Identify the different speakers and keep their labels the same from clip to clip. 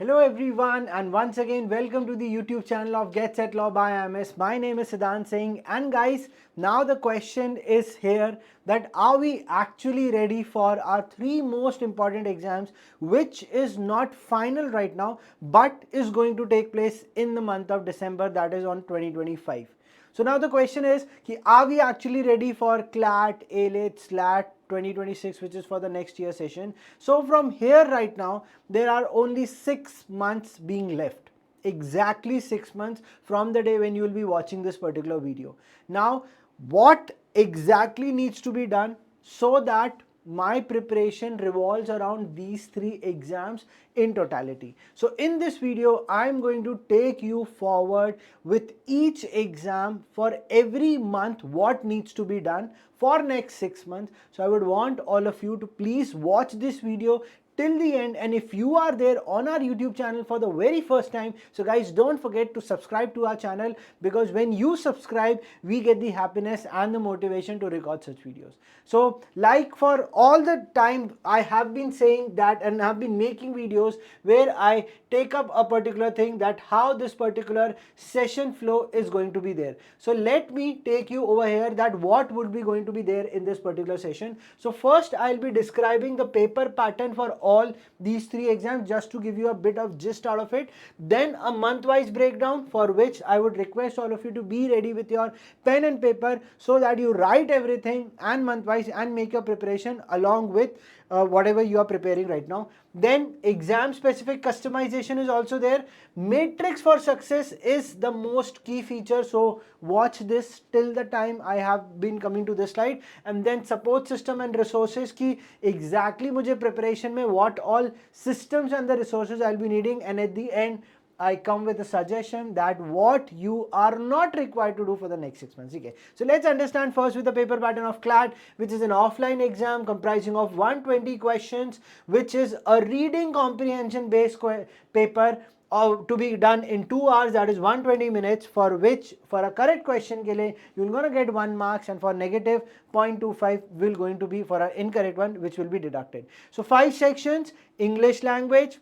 Speaker 1: Hello everyone, and once again welcome to the YouTube channel of Get Set Law by IMS. My name is Siddhant Singh, and guys, now the question is here that are we actually ready for our three most important exams, which is not final right now but is going to take place in the month of December, that is on 2025. So now the question is, are we actually ready for CLAT, AILET, SLAT 2026, which is for the next year session? So from here right now, there are only 6 months being left. Exactly 6 months from the day when you will be watching this particular video. Now, what exactly needs to be done so that my preparation revolves around these three exams in totality? So in this video, I'm going to take you forward with each exam for every month, what needs to be done for next 6 months. So I would want all of you to please watch this video till the end, and if you are there on our YouTube channel for the very first time, so guys, don't forget to subscribe to our channel, because when you subscribe, we get the happiness and the motivation to record such videos. So like for all the time, I have been saying that and have been making videos where I take up a particular thing, that how this particular session flow is going to be there. So let me take you over here that what would be going to be there in this particular session. So first I'll be describing the paper pattern for all these three exams, just to give you a bit of gist out of it. Then a month-wise breakdown, for which I would request all of you to be ready with your pen and paper so that you write everything and month-wise and make your preparation along with whatever you are preparing right now. Then exam specific customization is also there. Matrix for success is the most key feature, so watch this till the time I have been coming to this slide. And then support system and resources की exactly मुझे preparation में what all systems and the resources I'll be needing, and at the end I come with a suggestion that what you are not required to do for the next 6 months. Okay. So let's understand first with the paper pattern of CLAT, which is an offline exam comprising of 120 questions, which is a reading comprehension based paper to be done in 2 hours, that is 120 minutes, for which for a correct question ke liye, you're going to get 1 marks, and for negative 0.25 will going to be for an incorrect one, which will be deducted. So 5 sections: English language,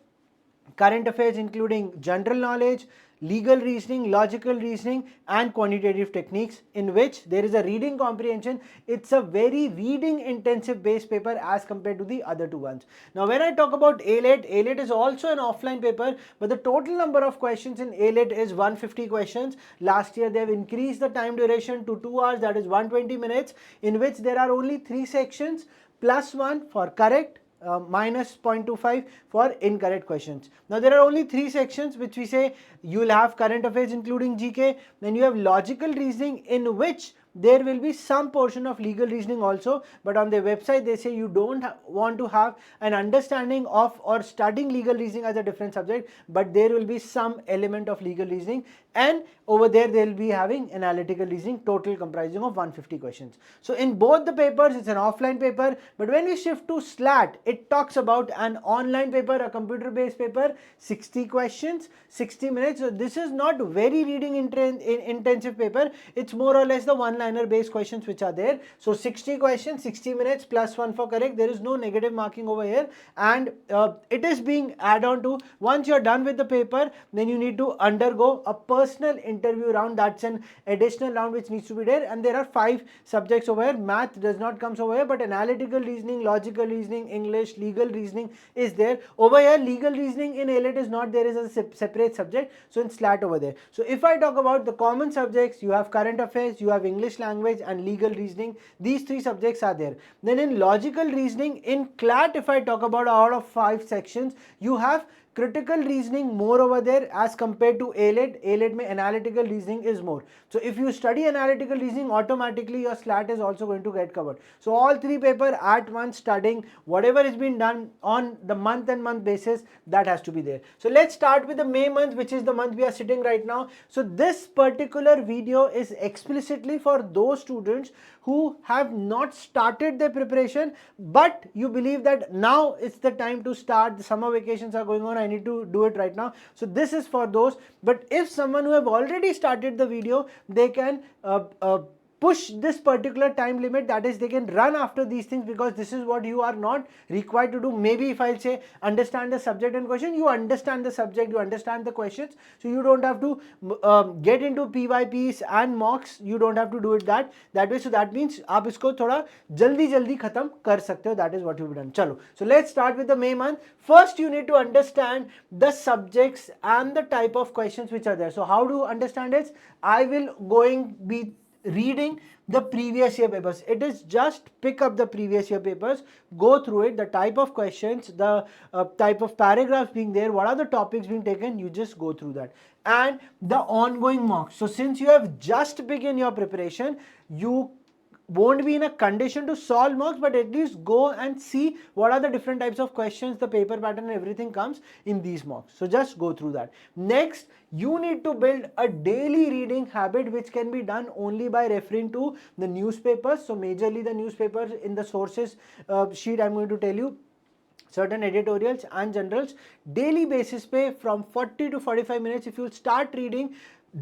Speaker 1: current affairs including general knowledge, legal reasoning, logical reasoning, and quantitative techniques, in which there is a reading comprehension. It's a very reading intensive based paper as compared to the other two ones. Now when I talk about AILET, AILET is also an offline paper, but the total number of questions in AILET is 150 questions. Last year they have increased the time duration to 2 hours, that is 120 minutes, in which there are only 3 sections plus 1 for correct, minus 0.25 for incorrect questions. Now there are only 3 sections, which we say you will have current affairs including GK, then you have logical reasoning, in which there will be some portion of legal reasoning also, but on their website they say you don't want to have an understanding of or studying legal reasoning as a different subject, but there will be some element of legal reasoning, and over there they will be having analytical reasoning, total comprising of 150 questions. So in both the papers it's an offline paper, but when we shift to SLAT, it talks about an online paper, a computer based paper, 60 questions, 60 minutes. So this is not very reading intensive paper, it's more or less the one-liner based questions which are there. So 60 questions, 60 minutes plus 1 for correct, there is no negative marking over here, and it is being added on to, once you're done with the paper, then you need to undergo a personal interview round. That's an additional round which needs to be there, and there are 5 subjects over here. Math does not come over here, but analytical reasoning, logical reasoning, English, legal reasoning is there. Over here legal reasoning in AILET is not there as a separate subject, so in SLAT over there. So if I talk about the common subjects, you have current affairs, you have English language, and legal reasoning. These 3 subjects are there. Then in logical reasoning in CLAT, if I talk about out of 5 sections, you have critical reasoning more over there as compared to AILET. AILET mein analytical reasoning is more. So if you study analytical reasoning, automatically your SLAT is also going to get covered. So all 3 paper at once, studying whatever is being done on the month and month basis, that has to be there. So let's start with the May month, which is the month we are sitting right now. So this particular video is explicitly for those students who have not started their preparation, but you believe that now it's the time to start, the summer vacations are going on, I need to do it right now. So this is for those. But if someone who have already started the video, they can push this particular time limit, that is they can run after these things, because this is what you are not required to do. Maybe if I'll say understand the subject and question, you understand the subject, you understand the questions, so you don't have to get into PYPs and mocks, you don't have to do it that way. So that means आप इसको थोड़ा जल्दी जल्दी खत्म कर सकते हो. That is what you've done. चलो, so let's start with the May month. First you need to understand the subjects and the type of questions which are there. So how do you understand it? I will be reading the previous year papers. It is just pick up the previous year papers, go through it, the type of questions, the type of paragraphs being there, what are the topics being taken, you just go through that. And the ongoing mocks. So since you have just begun your preparation, you won't be in a condition to solve mocks, but at least go and see what are the different types of questions, the paper pattern and everything comes in these mocks. So just go through that. Next, you need to build a daily reading habit, which can be done only by referring to the newspapers. So majorly the newspapers in the sources sheet, I'm going to tell you certain editorials and generals. Daily basis pe from 40 to 45 minutes, if you start reading,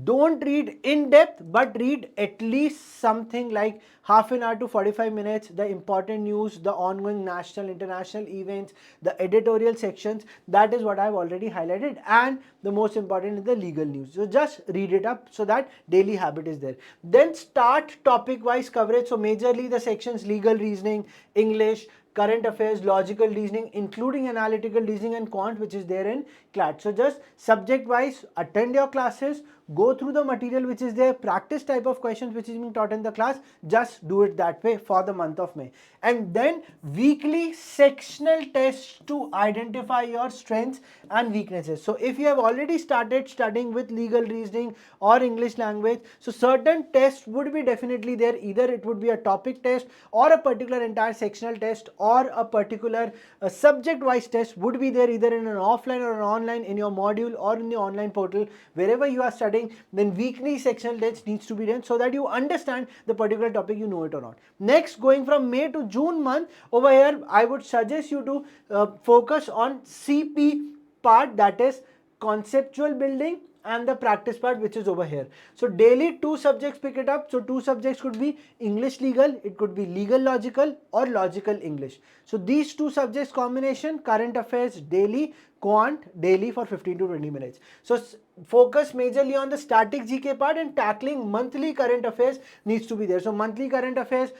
Speaker 1: don't read in depth, but read at least something like half an hour to 45 minutes, the important news, the ongoing national, international events, the editorial sections. That is what I've already highlighted. And the most important is the legal news. So just read it up so that daily habit is there. Then start topic wise coverage. So majorly the sections legal reasoning, English, current affairs, logical reasoning, including analytical reasoning and quant, which is there in CLAT. So just subject wise, attend your classes, go through the material which is there, practice type of questions which is being taught in the class, just do it that way for the month of May. And then weekly sectional tests to identify your strengths and weaknesses. So if you have already started studying with legal reasoning or English language, so certain tests would be definitely there. Either it would be a topic test or a particular entire sectional test or a particular subject wise test would be there, either in an offline or an online, in your module or in the online portal, wherever you are studying. Then weekly sectional tests needs to be done so that you understand the particular topic, you know it or not. Next, going from May to June month, over here I would suggest you to focus on CP part, that is conceptual building, and the practice part, which is over here. So daily 2 subjects, pick it up. So 2 subjects could be English legal, it could be legal logical or logical English. So these 2 subjects combination, current affairs daily, quant daily for 15 to 20 minutes. So focus majorly on the static GK part, and tackling monthly current affairs needs to be there. So monthly current affairs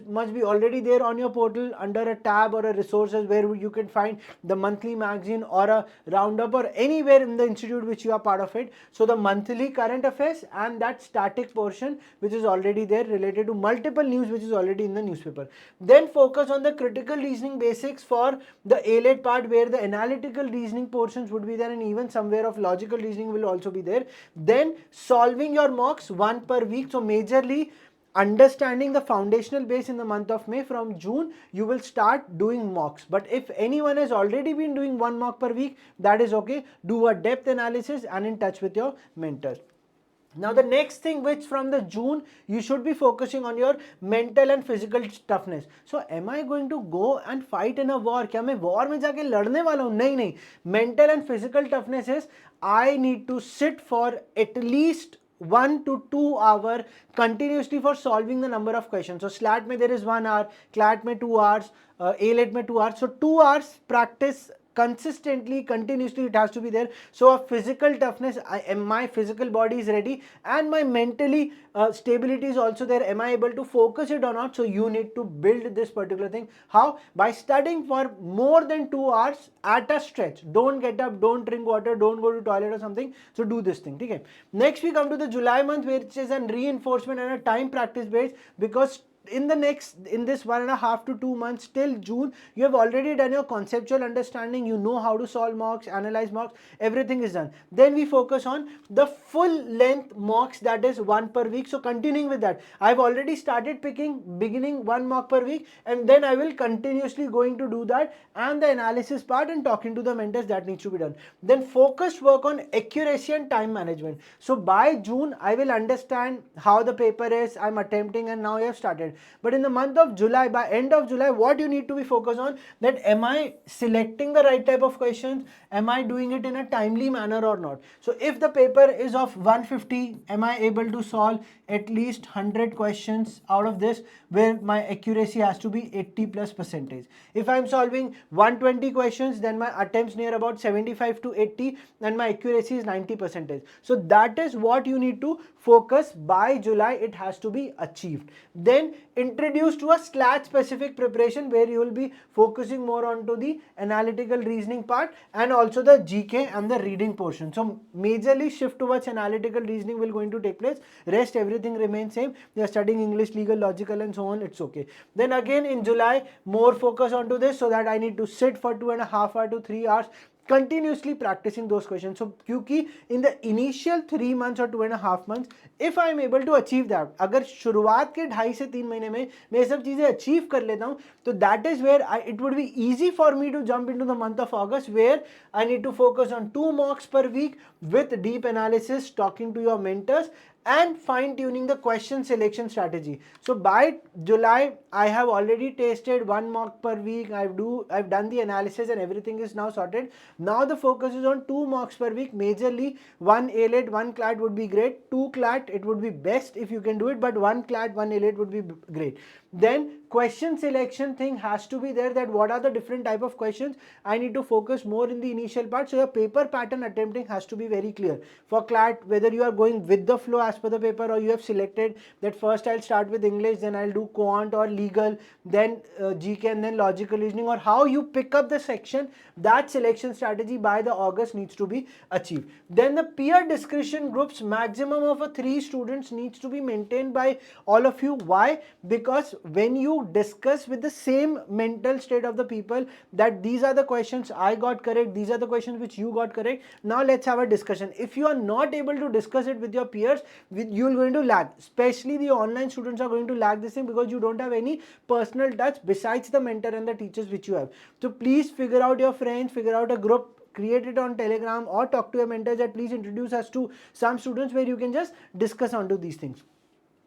Speaker 1: must be already there on your portal under a tab or a resources, where you can find the monthly magazine or a roundup or anywhere in the institute which you are part of it. So the monthly current affairs and that static portion which is already there related to multiple news which is already in the newspaper. Then focus on the critical reasoning basics for the AILET part, where the analytical reasoning portions would be there, and even somewhere of logical reasoning will also be there. Then solving your mocks 1 per week. So majorly understanding the foundational base in the month of May. From June you will start doing mocks, but if anyone has already been doing 1 mock per week, that is okay. Do a depth analysis and in touch with your mentors. Now the next thing, which from the June you should be focusing on your mental and physical toughness. So am I going to go and fight in a war? क्या मैं war में जाके लड़ने वाला हूँ? नहीं नहीं. Mental and physical toughness is I need to sit for at least 1 to 2 hours continuously for solving the number of questions. So SLAT mein there is 1 hour, CLAT mein 2 hours, AILET mein 2 hours. So 2 hours practice consistently, continuously, it has to be there. So a physical toughness, my physical body is ready, and my mentally stability is also there. Am I able to focus it or not? So you need to build this particular thing. How? By studying for more than 2 hours at a stretch. Don't get up, don't drink water, don't go to toilet or something. So do this thing. Okay. Next we come to the July month, which is a reinforcement and a time practice base, because in this 1.5 to 2 months till June, you have already done your conceptual understanding, you know how to solve mocks, analyze mocks, everything is done. Then we focus on the full length mocks, that is 1 per week. So continuing with that, I've already started beginning 1 mock per week, and then I will continuously going to do that, and the analysis part and talking to the mentors, that needs to be done. Then focused work on accuracy and time management. So by June I will understand how the paper is, I'm attempting, and now I have started. But in the month of July, by end of July, what you need to be focused on, that am I selecting the right type of questions, am I doing it in a timely manner or not. So if the paper is of 150, am I able to solve at least 100 questions out of this where my accuracy has to be 80 plus percentage. If I'm solving 120 questions, then my attempts near about 75 to 80 and my accuracy is 90 percentage. So that is what you need to focus. By July it has to be achieved. Then introduce to a SLAT specific preparation where you will be focusing more onto the analytical reasoning part and also the GK and the reading portion. So majorly shift towards analytical reasoning will going to take place. Rest everything remains same. You are studying English, legal, logical and so on, it's okay. Then again in July more focus onto this, so that I need to sit for 2.5 hours to 3 hours continuously practicing those questions. So क्योंकि in the initial 3 months or 2.5 months, if I am able to achieve that, अगर शुरुआत के 2.5 से 3 महीने में मैं ये सब चीज़ें अचीव कर लेता हूँ, तो that is where it would be easy for me to jump into the month of August, where I need to focus on 2 mocks per week with deep analysis, talking to your mentors and fine tuning the question selection strategy. So by July I have already tasted 1 mock per week. I've done the analysis and everything is now sorted. Now the focus is on 2 mocks per week, majorly 1 AILET, 1 CLAT would be great, 2 CLAT it would be best if you can do it, but 1 CLAT, 1 AILET would be great. Then question selection thing has to be there, that what are the different type of questions. I need to focus more in the initial part. So your paper pattern attempting has to be very clear. For CLAT, whether you are going with the flow as per the paper or you have selected that first I'll start with English, then I'll do quant or legal, then GK and then logical reasoning, or how you pick up the section, that selection strategy by the August needs to be achieved. Then the peer discussion groups, maximum of 3 students needs to be maintained by all of you. Why? Because when you discuss with the same mental state of the people, that these are the questions I got correct, these are the questions which you got correct, now let's have a discussion. If you are not able to discuss it with your peers, you are going to lag. Especially the online students are going to lag this thing, because you don't have any personal touch besides the mentor and the teachers which you have. So please figure out your friends, figure out a group, create it on Telegram or talk to your mentors that please introduce us to some students where you can just discuss onto these things.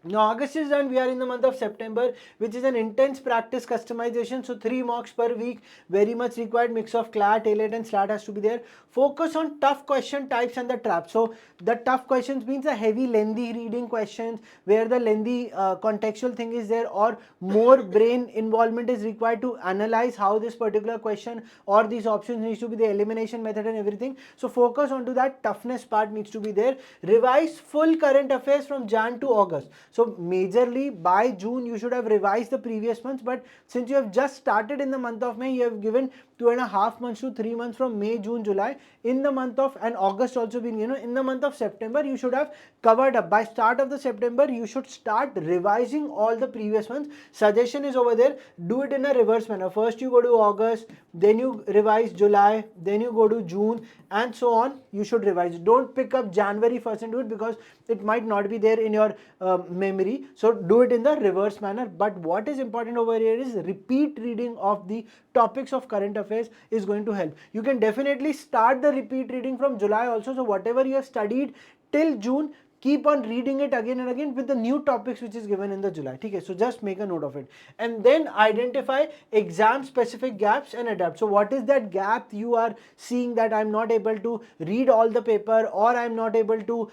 Speaker 1: Now August is done, we are in the month of September, which is an intense practice customization. So 3 mocks per week, very much required, mix of CLAT, AILET and SLAT has to be there. Focus on tough question types and the traps. So the tough questions means a heavy lengthy reading questions where the lengthy contextual thing is there, or more brain involvement is required to analyze how this particular question or these options needs to be, the elimination method and everything. So focus onto that toughness part needs to be there. Revise full current affairs from Jan to August. So majorly by June you should have revised the previous months, but since you have just started in the month of May, you have given 2.5 months to 3 months from May, June, July. In the month of, and August also been, in the month of September you should have covered up. By start of the September you should start revising all the previous months. Suggestion is over there, do it in a reverse manner. First you go to August, then you revise July, then you go to June and so on. You should revise. Don't pick up January 1st and do it, because it might not be there in your memory. So do it in the reverse manner. But what is important over here is repeat reading of the topics of current affairs is going to help. You can definitely start the repeat reading from July also. So whatever you have studied till June, keep on reading it again and again with the new topics which is given in the July. Okay, so just make a note of it. And then identify exam specific gaps and adapt. So what is that gap you are seeing, that I'm not able to read all the paper, or I'm not able to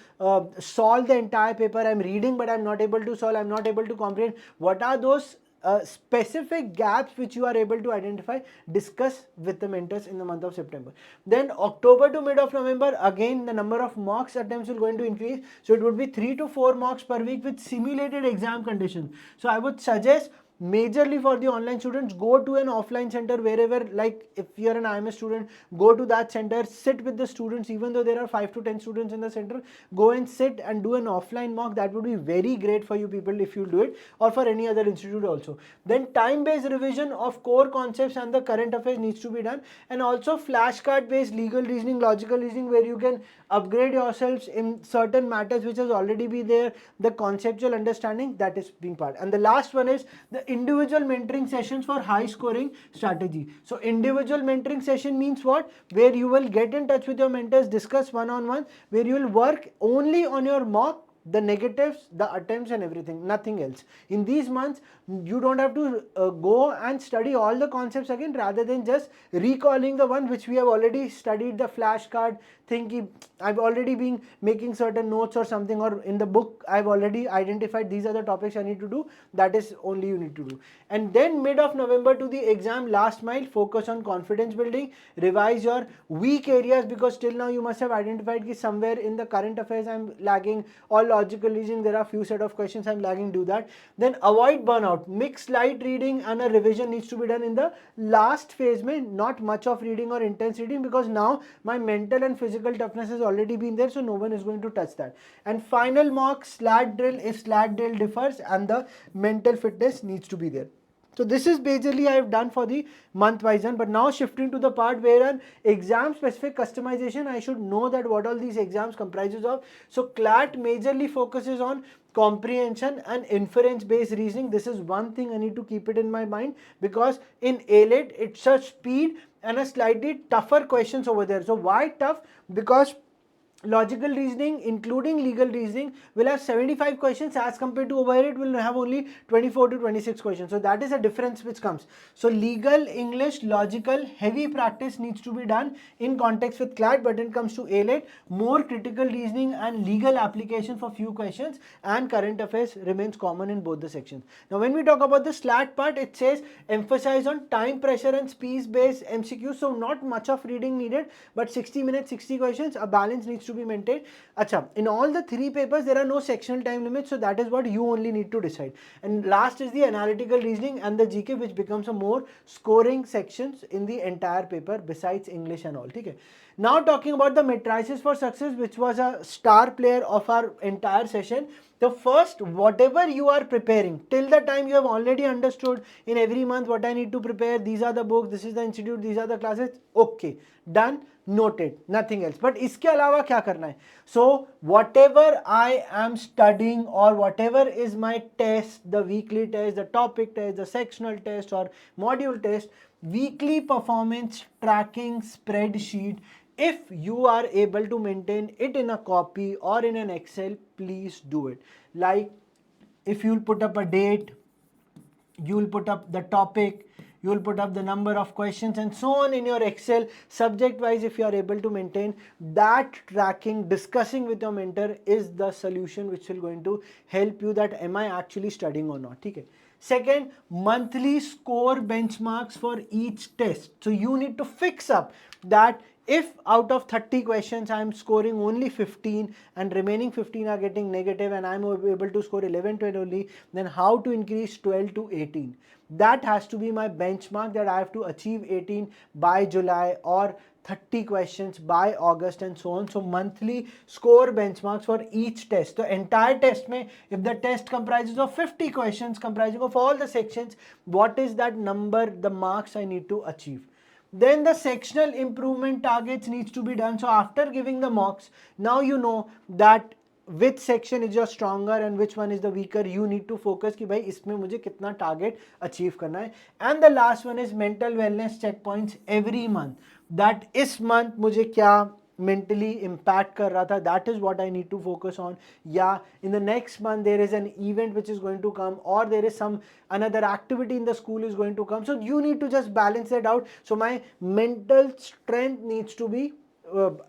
Speaker 1: solve the entire paper, I'm reading but I'm not able to solve, I'm not able to comprehend. What are those specific gaps which you are able to identify? Discuss with the mentors in the month of September. Then October to mid of November, again the number of mocks attempts will going to increase. So it would be 3 to 4 mocks per week with simulated exam conditions. So I would suggest, majorly for the online students, go to an offline center wherever, like if you're an IMS student, go to that center, sit with the students. Even though there are 5 to 10 students in the center, go and sit and do an offline mock. That would be very great for you people if you do it, or for any other institute also. Then time-based revision of core concepts and the current affairs needs to be done, and also flashcard based legal reasoning, logical reasoning, where you can upgrade yourselves in certain matters which has already been there, the conceptual understanding that is being part. And the last one is the individual mentoring sessions for high scoring strategy. So individual mentoring session means what? Where you will get in touch with your mentors, discuss one-on-one, where you will work only on your mock the negatives, the attempts and everything, nothing else. In these months, you don't have to go and study all the concepts again, rather than just recalling the one which we have already studied, the flashcard thing. I've already been making certain notes or something, or in the book I've already identified these are the topics I need to do. That is only you need to do. And then mid of November to the exam, last mile, focus on confidence building, revise your weak areas, because till now you must have identified that somewhere in the current affairs I'm lagging, or logical reasoning there are few set of questions I'm lagging. Do that. Then avoid burnout, mix light reading and a revision needs to be done in the last phase. Not much of reading or intense reading, because now my mental and physical toughness has already been there, so no one is going to touch that. And final mock SLAT drill, if SLAT drill differs, and the mental fitness needs to be there. So this is basically I have done for the month wise one. But now shifting to the part where an exam specific customization, I should know that what all these exams comprises of. So CLAT majorly focuses on comprehension and inference based reasoning. This is one thing I need to keep it in my mind, because in AILET it's a speed and a slightly tougher questions over there. So why tough? Because logical reasoning including legal reasoning will have 75 questions, as compared to over here it will have only 24 to 26 questions. So that is a difference which comes. So legal, English, logical, heavy practice needs to be done in context with CLAT, but when it comes to AILET, more critical reasoning and legal application for few questions, and current affairs remains common in both the sections. Now when we talk about the SLAT part, it says emphasize on time pressure and speed based MCQ. So not much of reading needed, but 60 minutes, 60 questions, a balance needs to be maintained. Acha, in all the three papers there are no sectional time limits, so that is what you only need to decide. And last is the analytical reasoning and the GK, which becomes a more scoring sections in the entire paper besides English and all. Okay. Now talking about the matrices for success, which was a star player of our entire session. The first, whatever you are preparing, till the time you have already understood in every month what I need to prepare, these are the books, this is the institute, these are the classes, okay, done, noted, nothing else. But iske alawa kya karna hai? So whatever I am studying, or whatever is my test, the weekly test, the topic test, the sectional test or module test, weekly performance tracking spreadsheet, if you are able to maintain it in a copy or in an Excel, please do it. Like if you'll put up a date, you'll put up the topic, you'll put up the number of questions and so on in your Excel, subject wise. If you are able to maintain that tracking, discussing with your mentor is the solution which will going to help you that am I actually studying or not. Okay. Second, monthly score benchmarks for each test. So you need to fix up that if out of 30 questions I am scoring only 15 and remaining 15 are getting negative and I am able to score 11, 12 only, then how to increase 12 to 18. That has to be my benchmark, that I have to achieve 18 by July or 30 questions by August and so on. So monthly score benchmarks for each test. The entire test mein, if the test comprises of 50 questions comprising of all the sections, what is that number, the marks I need to achieve? Then the sectional improvement targets needs to be done. So after giving the mocks, now you know that which section is your stronger and which one is the weaker. You need to focus कि भाई इसमें मुझे कितना target achieve करना है. And the last one is mental wellness checkpoints every month. That इस month मुझे क्या mentally impact कर रहा था, that is what I need to focus on. Yeah, in the next month there is an event which is going to come, or there is some another activity in the school is going to come. So you need to just balance that out. So my mental strength needs to be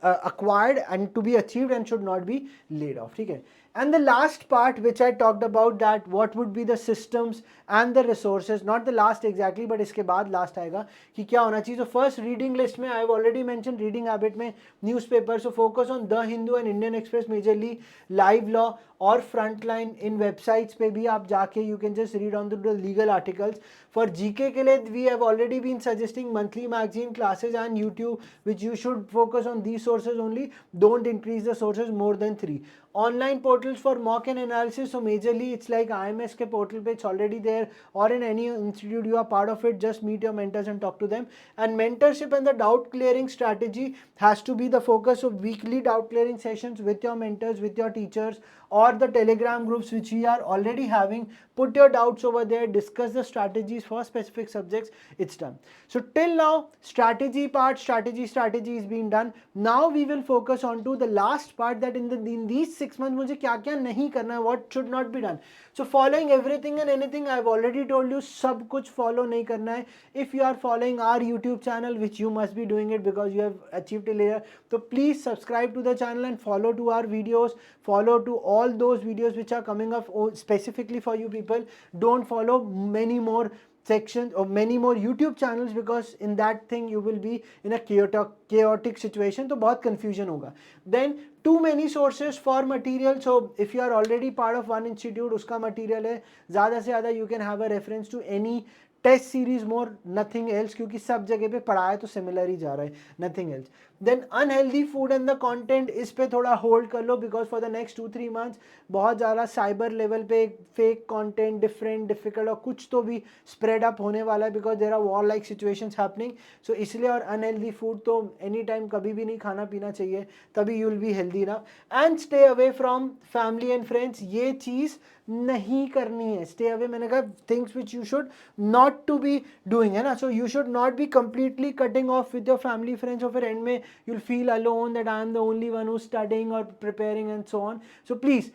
Speaker 1: acquired and to be achieved and should not be laid off. Okay. And the last part which I talked about, that what would be the systems and the resources, not the last exactly, but iske baad last aayega ki kya hona chahiye. So first, reading list mein I have already mentioned reading habit mein newspaper. So focus on The Hindu and Indian Express majorly, Live Law or Frontline. In websites pe bhi aap jaake you can just read on the legal articles. For GK ke liye we have already been suggesting monthly magazine classes and YouTube, which you should focus on these sources only. Don't increase the sources more than 3. Online portals for mock and analysis. So majorly it's like IMS ke portal page already there, or in any institute you are part of it, just meet your mentors and talk to them. And mentorship and the doubt clearing strategy has to be the focus of weekly doubt clearing sessions with your mentors, with your teachers, or the Telegram groups which we are already having. Put your doubts over there, discuss the strategies for specific subjects. It's done. So till now, strategy part, strategy is being done. Now we will focus on to the last part, that in these 6 months मुझे क्या क्या नहीं करना है, what should not be done. So following everything and anything, I've already told you, सब कुछ follow नहीं करना है. If you are following our YouTube channel, which you must be doing it because you have achieved it later, so please subscribe to the channel and follow to our videos, follow to all those videos which are coming up specifically for you people. Don't follow many more sections or many more YouTube channels, because in that thing you will be in a chaotic situation, तो बहुत confusion होगा. Then too many sources for material. So if you are already part of one institute, उसका material है ज़्यादा से ज़्यादा, you can have a reference to any test series more, nothing else, क्योंकि सब जगह पे पढ़ाया तो सिमिलर ही जा रहा है, nothing else. Then unhealthy food and the content, इस पे थोड़ा होल्ड कर लो, because for the next 2-3 months बहुत ज़्यादा साइबर लेवल पे फेक कंटेंट, डिफरेंट, डिफिकल्ट और कुछ तो भी स्प्रेड अप होने वाला है, because there are war like situations happening. So इसलिए, और अनहेल्दी फूड तो एनी टाइम कभी भी नहीं खाना पीना चाहिए, तभी यू विल बी हेल्दी ना. And stay away from family and friends, ये चीज़ नहीं करनी है. स्टे अवे, मैंने कहा things which you should not to be doing, है ना. So you should not be completely cutting off with your family friends, और फिर एंड में you'll feel alone that I am the only one who's studying or preparing and so on. So please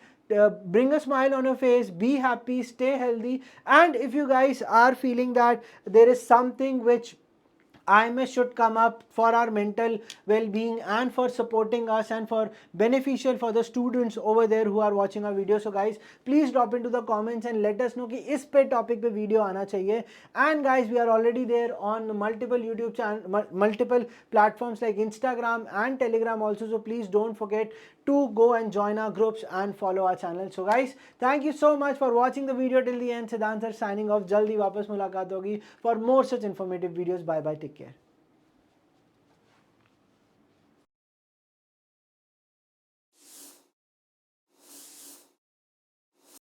Speaker 1: bring a smile on your face, be happy, stay healthy. And if you guys are feeling that there is something which IMS should come up for our mental well-being and for supporting us and for beneficial for the students over there who are watching our video, so guys please drop into the comments and let us know कि इस पे topic पे video आना चाहिए. And guys, we are already there on multiple YouTube channel, multiple platforms like Instagram and Telegram also, so please don't forget to go and join our groups and follow our channel. So guys, thank you so much for watching the video till the end. Siddhant sir signing off. जल्दी वापस मुलाकात होगी for more such informative videos. Bye bye, take care.